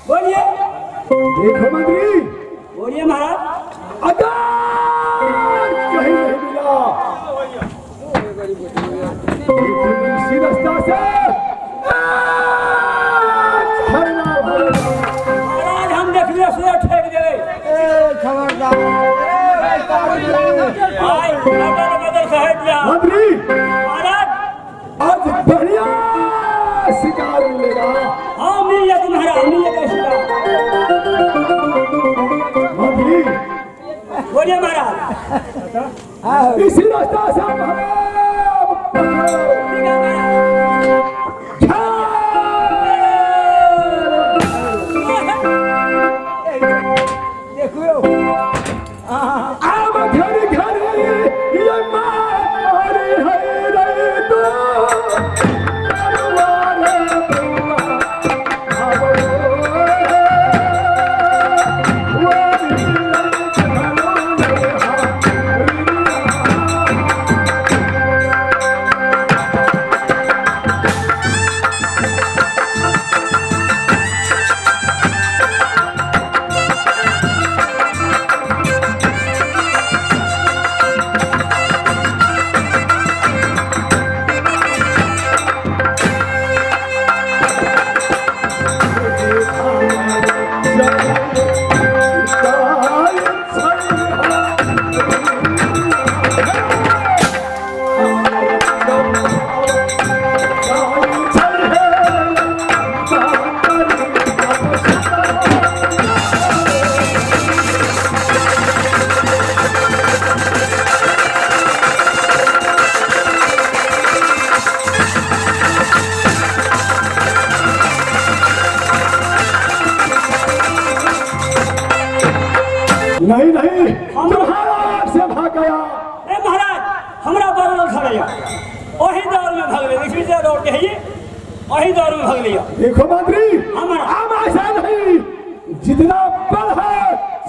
बोलिए। देखो मंत्री, बोलिए महाराज। अगर कहीं नहीं मिला लेकिन इसी रास्ता से झरना भरेगा। महाराज हम देख लिया से ठेक दे। खबरदार आई बदल साहब या मंत्री, महाराज। आज बढ़िया शिकार मिलेगा। हाँ मिल जाती महाराज, मिल जाता शिकार। मंत्री, बोलिए महाराज। इसी रास्ता से हम ठीक है महाराज। देखो अब घर घर ये मारी है रे तो परवारे बुआ अब वो नहीं नहीं, तुम्हारा से भाग गया। ए महाराज हमरा बदल खा लिया। वही दौर में भाग लिया। इसी से दौड़ के है ये, वही दौर में भाग लिया। देखो मंत्री, हमारा हम ऐसा नहीं, जितना बल है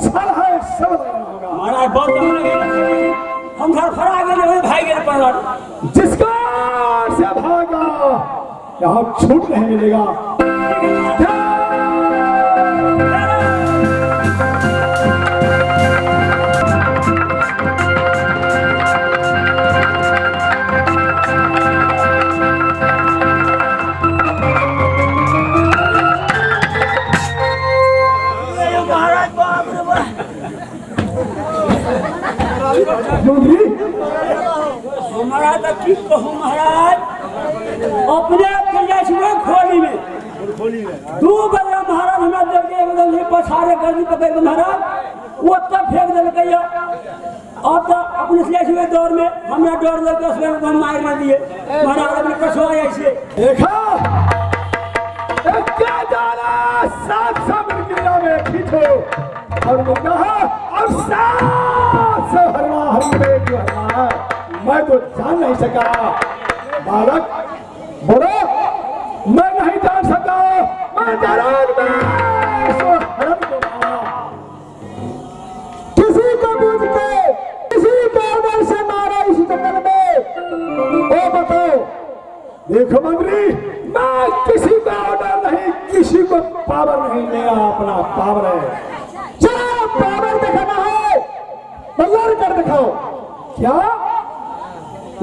छल है सब लगाना होगा। महाराज बहुत दौड़ लगे। हम घर फरा गए वही भाई गए पर जिसका से भागा यहाँ छूट नहीं मिलेगा। महाराज बाप रे बाप। मंत्री, हमारा तो की कहूँ महाराज, अपने कल्याण खोली में दू बजे महाराज हमरा देख के एकदम ही पछाड़े गर्दी पकड़ के महाराज वो तब फेंक दिलकै। अब तो अपने से दौर में हमरा डर लगे उसमें हम मार ना दिए महाराज अपने कसो ऐसे देखा क्या जाना 700 मीटर में खींचो और वो कहा अब 700 हरवा हरी में जो हरवा है मैं तो जान नहीं सका। बालक बोलो, मैं नहीं जान सका। मैं दरार में सो हरम को मारा। किसी को पूछ के किसी को ऑर्डर से मारा इस जंगल में। ओ बताओ, देखो मंत्री, मैं किसी का ऑर्डर नहीं, किसी को पावर नहीं, मेरा अपना पावर है। चलो पावर दिखाना है तो लड़ कर दिखाओ। क्या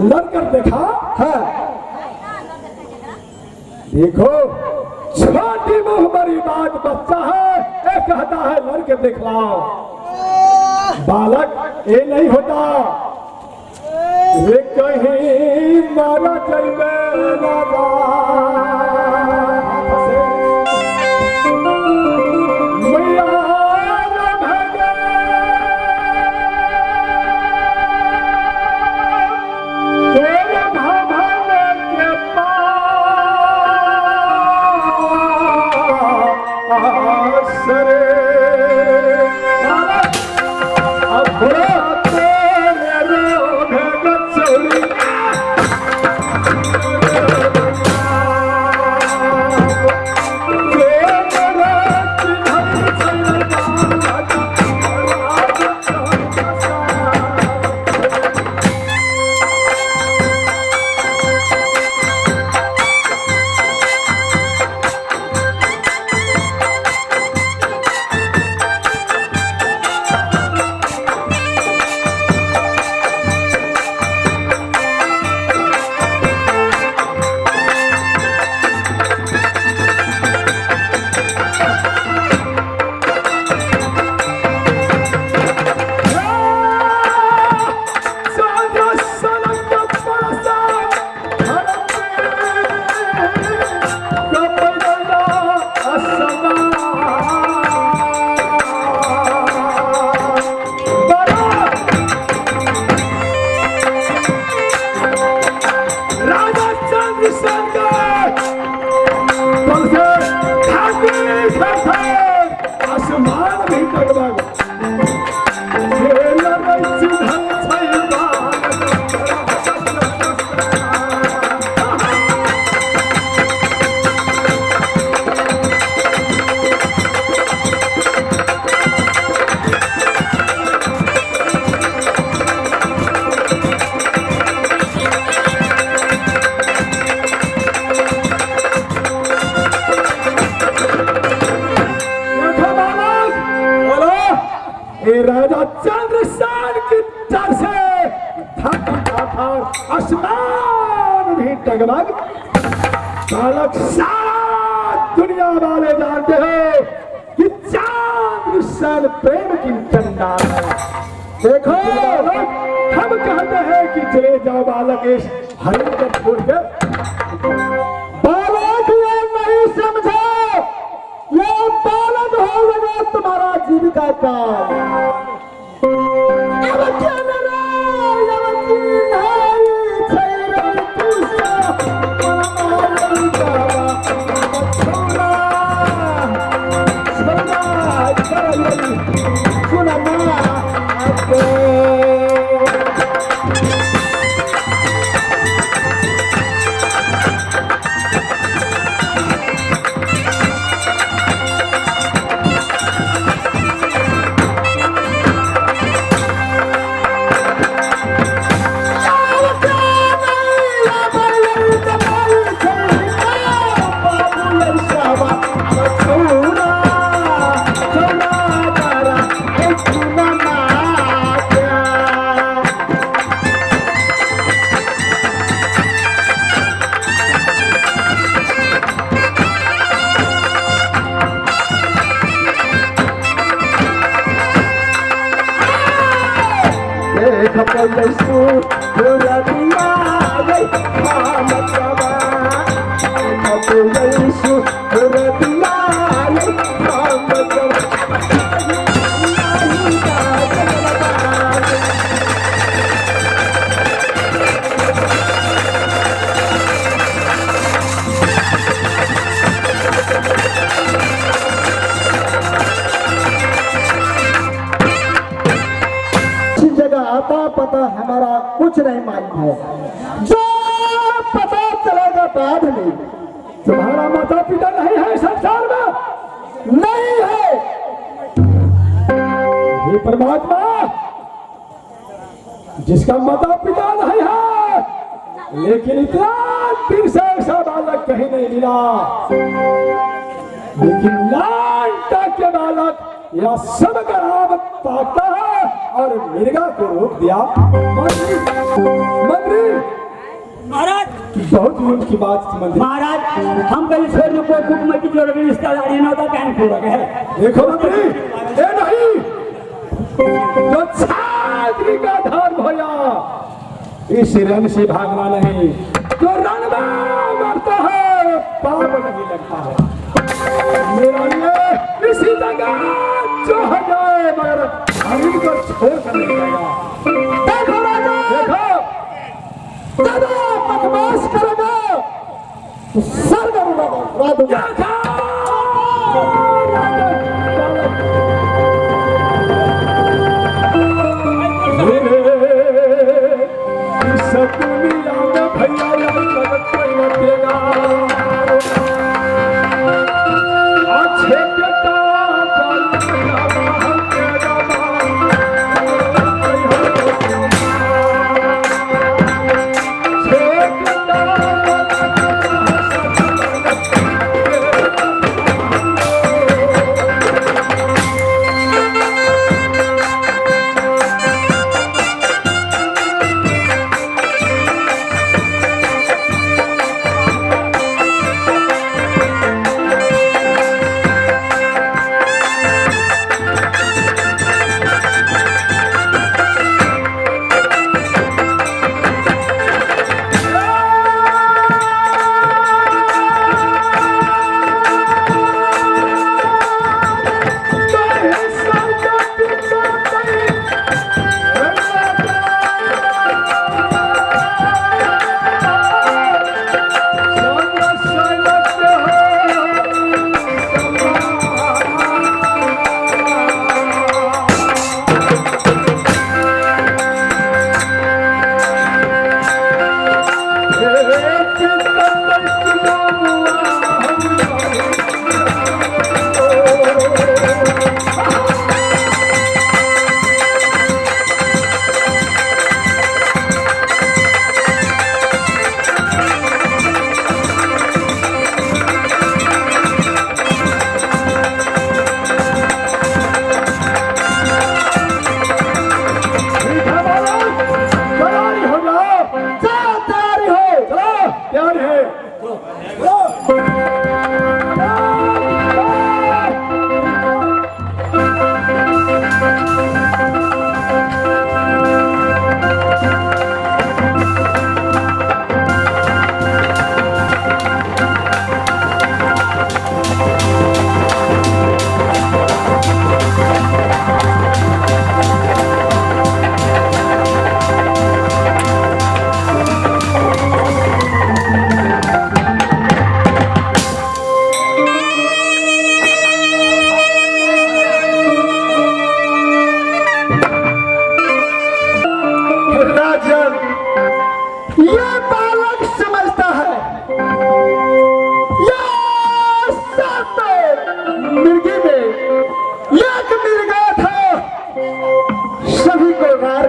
लड़ कर दिखा है? देखो छोटी मुंह बड़ी बात, बच्चा है ये कहता है लड़ कर दिखलाओ। बालक ये नहीं होता। ये कहीं मारा चलवे लगा मैया न भगे तेरे भवन के पास रे। अब बोलो तेरे रोग गचौड़ी निशान का तुमसे खाती खाते आसमान भी डगमग ये लड़ाई चिन्हन छैबा राजा चंद्रसेन की डर से आसमान भी डगमग बालक सारा दुनिया वाले जानते हैं कि चंद्रसेन प्रेम की चंडाल है। देखो हम कहते हैं कि चले जाओ बालक इस हरिण को छोड़ के बालक ये नहीं समझो ये बालक हो लगा तुम्हारा जीविका का पता हमारा कुछ नहीं मालूम है जो पता चलेगा बाद में तुम्हारा माता पिता नहीं है संसार में नहीं है ये परमात्मा जिसका माता पिता नहीं है लेकिन इतना दिन से ऐसा बालक कहीं नहीं मिला लेकिन लांटा के बालक यह सब नाम पाता है और मिर्गा को रोक दिया मंत्री महाराज बहुत ही उनकी बात मंत्री महाराज हम कहीं छोड़ को कुटुंब की जो रिश्तेदारी न होता कहने को लगे देखो मंत्री ये नहीं जो छात्री का धर्म होया इस रण से भागना नहीं जो रण में मरता है पाप नहीं लगता है मेरा ये इसी जगह जो हो जाए मगर हम इनको छोड़ कर नहीं जाएगा देखो राजा देखो जब बकवास करोगे तो सर करूंगा दूंगा दुनिया में भैया जगत कोई न देगा अच्छे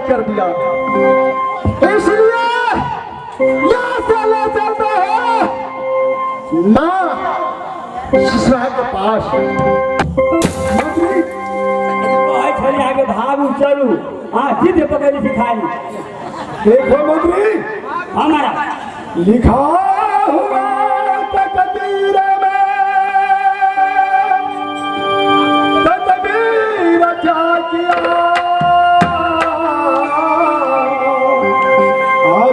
कर दिया, इसलिए यहाँ से ले चलते हैं माँ शिशुआ के पास। चले आगे भागू चलू, हाँ जिद पकड़ी सिखाई। देखो मंत्री, हमारा लिखा हुआ तकदीर में, तकदीर क्या किया,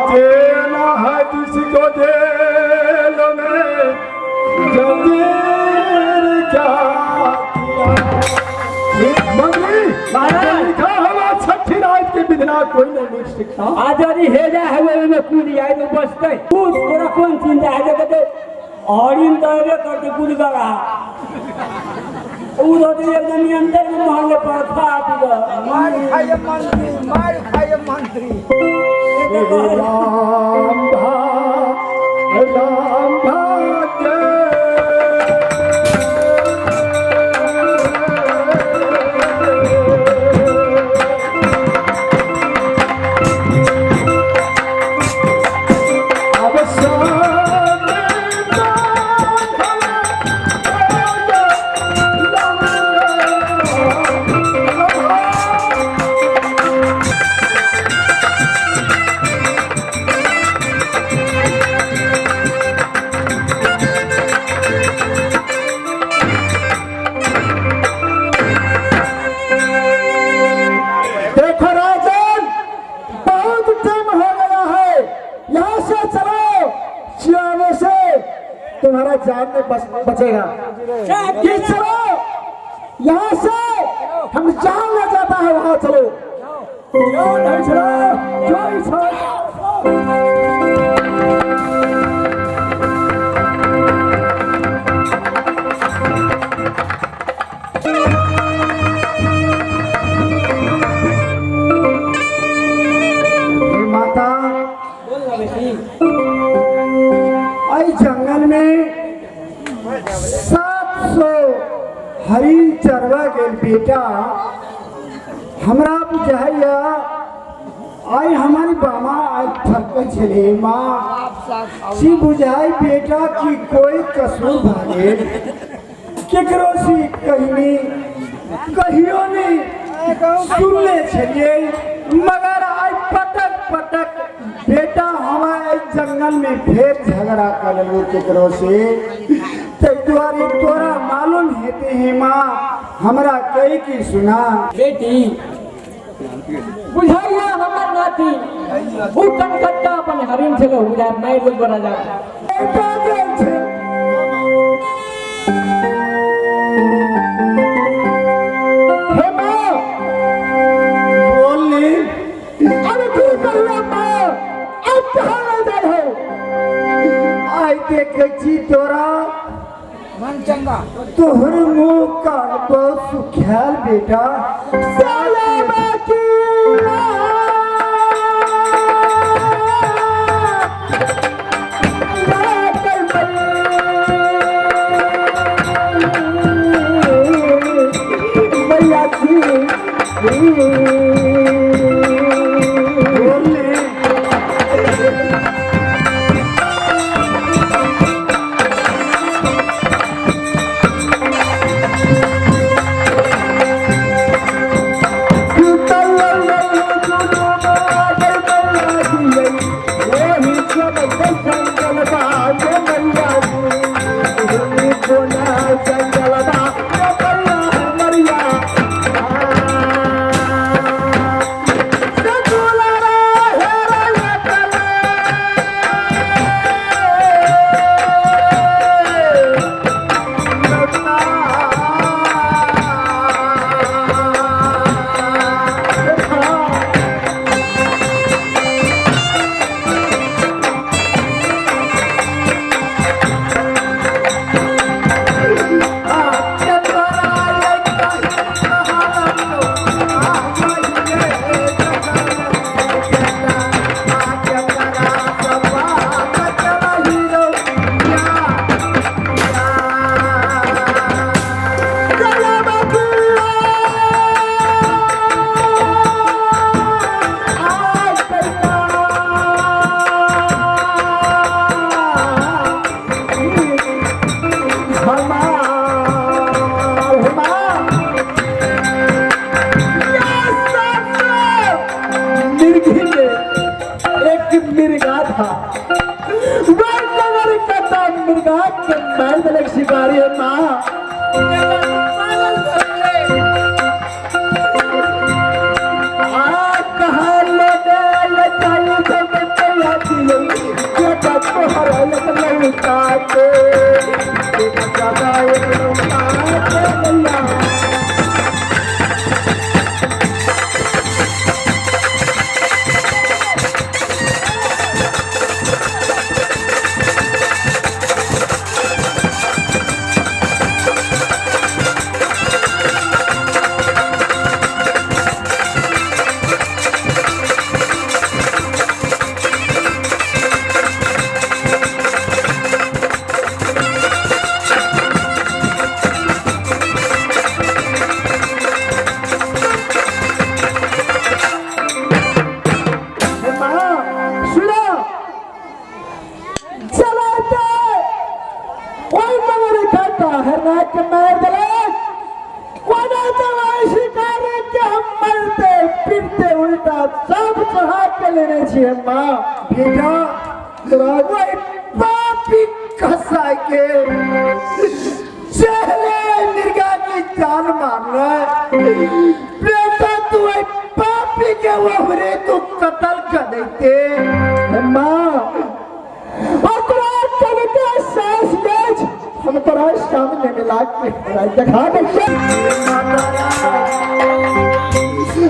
देना है किसको जेल में, जंजीर क्या किया। मंत्री लिखा हुआ छठी रात के विधना कोई नहीं सीखता। आज यदि हे जा है में कूद जाए तो बचते, कूद तोरा कौन चिंता है? कहते और इन तरह करते कूद गया एकदम अंदर में मोहल्ले पर खा पी मार खाए मंत्री, मार खाए मंत्री। तुम्हारा जान में बचेगा। चलो यहाँ से, हम जान ले जाता है वहां। चलो माता आई जंगल में 700 हरिण चरवा गेल बेटा। हमरा बुझाइया आई हमारी बामा आई थक छे माँ सी बुझाई बेटा की कोई कसूर भागे केकरो सी कहीं कहियो नहीं सुनले छलिए, मगर आई पटक पटक बेटा हमारे जंगल में फिर झगड़ा कर लो केकरो से। द्वारे तोरा मालूम हेते हैं माँ हमरा कही की सुना बेटी बुझाइया हमार नाती वो कनकट्टा अपन हरिण से लो बुझा मार दे बना जा। हे माँ बोली, अरे क्यों कर रहा माँ, अब कहाँ ले जा रहे हो? आई देख जी तोरा मन चंगा तोहर मुँह का बहुत सुख्याल बेटा। साले बाकी जंगल बाग मैया जी कोना जंगल बाग मैया शिकारी है माँ कहा सब चढ़ा के लेने छिए माँ बेटा वही पापी कसा के चले मिर्गा की जान मार रहा बेटा तू पापी के वहरे तो कत्ल कर देते माँ सांस बेच हम तोरा सामने मिला के दिखा दे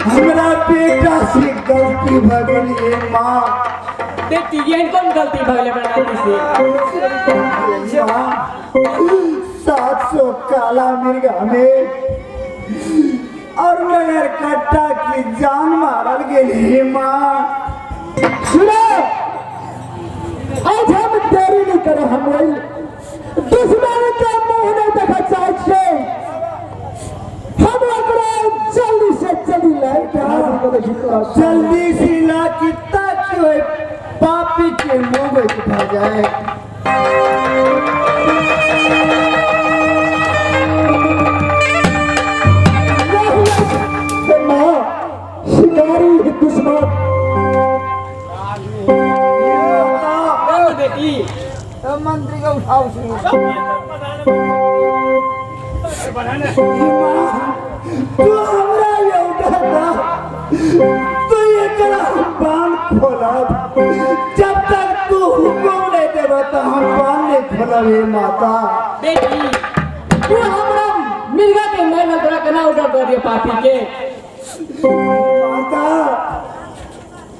हमरा बेटा से गलती भगली है माँ बेटी ये कौन गलती भगले बनाती से 700 काला मिर्गा में और नगर कट्टा की जान मारल गेली माँ सुनो आज हम देरी नहीं करे हम दुश्मन के मुंह नहीं देखा चाहिए हम जल्दी से जल्दी जल्दी से ला कि ताकि पापी के मुंह में उठा जाए शिकारी दुश्मन बेटी मंत्री का उठाओ तू हमरा ये उठाता तू ये करा बांध खोला जब तक तू हुक्म नहीं देगा तो हम बांध नहीं खोला रे माता बेटी तू हमरा मिर्गा के मैंने तोरा कना उठा कर दिया पापी के माता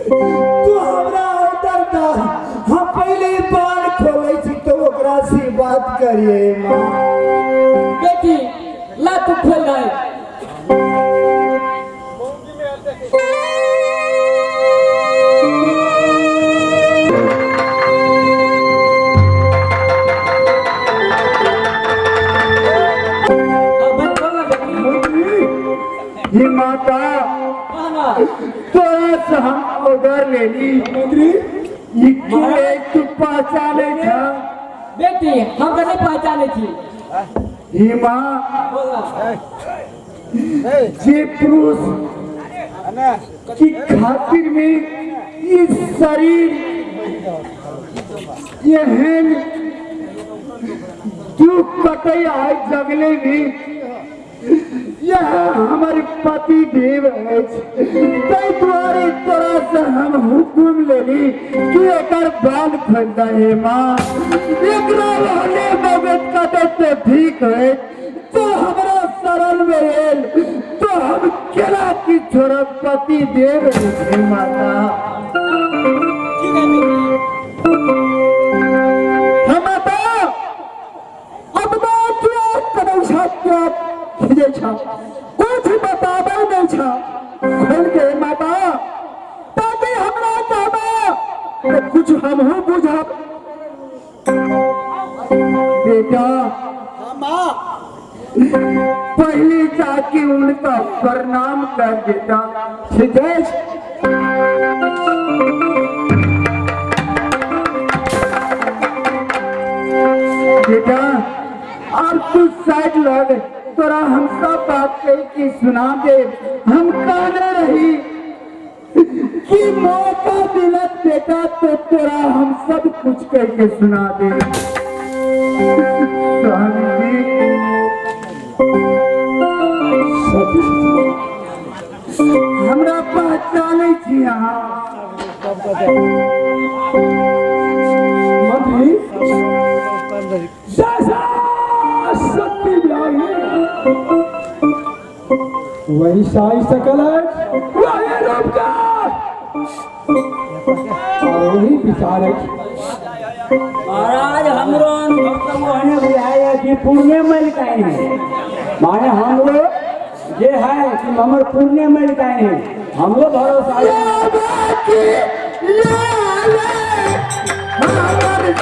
तू हमरा उधर दा हम पहले बांध खोले छी तो ओकरा से बात करिए माँ बेटी ला तू खोल रहा ये माता तो ऐसा हम ऑर्डर ले ली ये क्यों तू पहचाने था बेटी हम नहीं पहचाने थी ये माँ जे पुरुष की खातिर में इस शरीर यहन तू कतई आय जगले भी यह हमारे पति देव है तई द्वारे तोरा से हम हुकुम लेली कि एकर बाल फंदा है माँ एकरा रहने मगज कटे तो ठीक है तो हमारा सरल में रेल तो हम केला की छोरा पति देव है माता कुछ बताबे नहीं छा खोल के माता ताकि हमरा कहबा तो कुछ हमहू बुझब बेटा पहले जाके उनका प्रणाम कर देता सिद्धेश बेटा और तू साइड लग तोरा हम सब बात कही कि सुना दे हम कहने रही कि मौका मिलत बेटा तो तोरा हम सब कुछ कह के सुना दे हमरा पहचाने छी यहाँ मंत्री वही साई सकल है वही रूपकार और वही विचार है महाराज हमरो अनुभव होने बुझाया कि पुण्य में काहे है माने हम लोग ये है कि हमर पुण्य में काहे है हम लोग भरोसा ले ले हमर